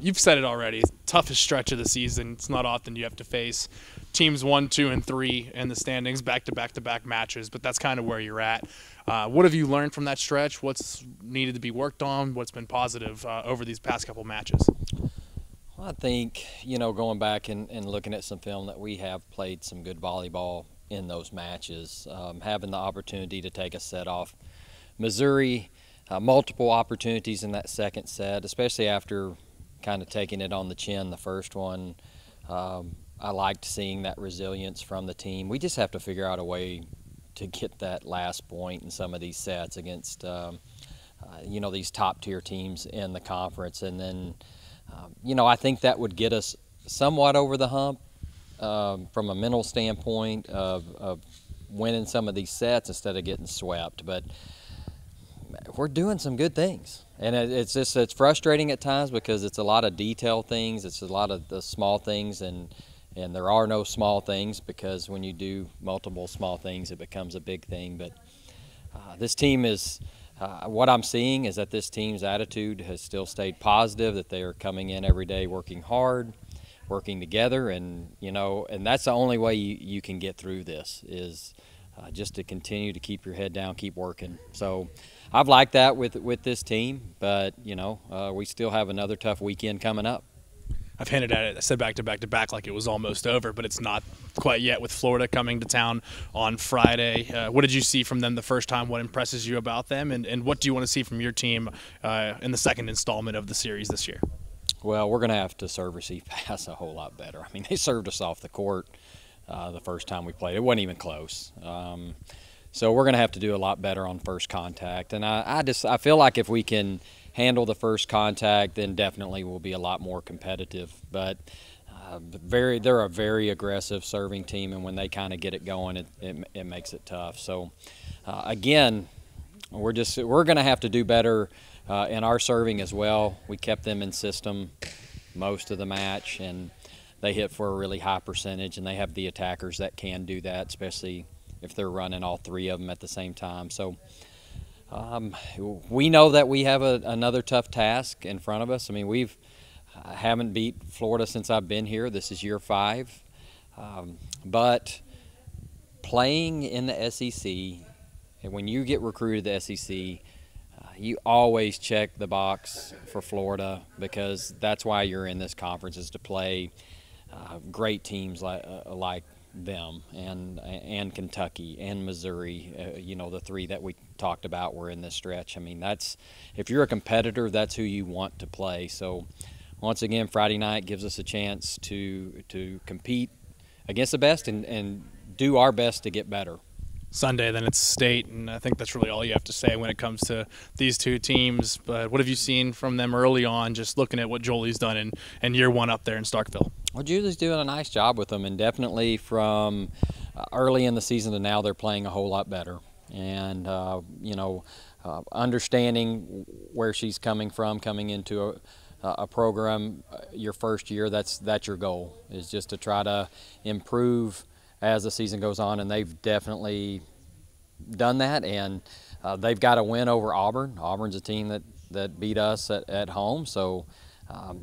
You've said it already. Toughest stretch of the season. It's not often you have to face teams 1, 2, and 3 in the standings, back-to-back matches, but that's kind of where you're at. What have you learned from that stretch? What's needed to be worked on? What's been positive over these past couple matches? Well, I think, going back and looking at some film that we have played some good volleyball in those matches, having the opportunity to take a set off Missouri, multiple opportunities in that second set, especially after kind of taking it on the chin the first one. I liked seeing that resilience from the team. We just have to figure out a way to get that last point in some of these sets against, these top-tier teams in the conference. And then, I think that would get us somewhat over the hump from a mental standpoint of winning some of these sets instead of getting swept. But we're doing some good things. And it's frustrating at times because it's a lot of detail things. It's a lot of the small things, and there are no small things, because when you do multiple small things, it becomes a big thing. But this team is, what I'm seeing is that this team's attitude has still stayed positive, that they are coming in every day working hard, working together, and that's the only way you can get through this is just to continue to keep your head down, keep working. So I've liked that with this team, but we still have another tough weekend coming up. I've hinted at it. I said back-to-back like it was almost over, but it's not quite yet with Florida coming to town on Friday. What did you see from them the first time? What impresses you about them? And what do you want to see from your team in the second installment of the series this year? Well, we're going to have to serve, receive, pass a whole lot better. I mean, they served us off the court the first time we played. It wasn't even close. So we're going to have to do a lot better on first contact. And I feel like if we can handle the first contact, then definitely we'll be a lot more competitive. But they're a very aggressive serving team, and when they kind of get it going, it makes it tough. So again, we're going to have to do better in our serving as well. We kept them in system most of the match, and they hit for a really high percentage, and they have the attackers that can do that, especially if they're running all three of them at the same time. So we know that we have another tough task in front of us. I mean, I haven't beat Florida since I've been here. This is year 5. But playing in the SEC, and when you get recruited to the SEC, you always check the box for Florida, because that's why you're in this conference, is to play great teams like them and Kentucky and Missouri. The 3 that we talked about were in this stretch. I mean, if you're a competitor, that's who you want to play. So once again, Friday night gives us a chance to compete against the best and do our best to get better. Sunday, then it's State, and I think that's really all you have to say when it comes to these two teams. But what have you seen from them early on, just looking at what Jolie's done in year 1 up there in Starkville? Well, Julie's doing a nice job with them, and definitely from early in the season to now, they're playing a whole lot better. And, understanding where she's coming from, coming into a program your first year, that's your goal, is just to try to improve as the season goes on, and they've definitely done that. And they've got a win over Auburn. Auburn's a team that beat us at home, so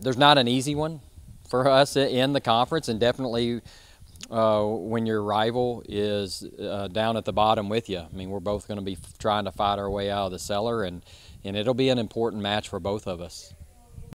there's not an easy one for us in the conference, and definitely when your rival is down at the bottom with you. I mean, we're both going to be trying to fight our way out of the cellar, and it'll be an important match for both of us.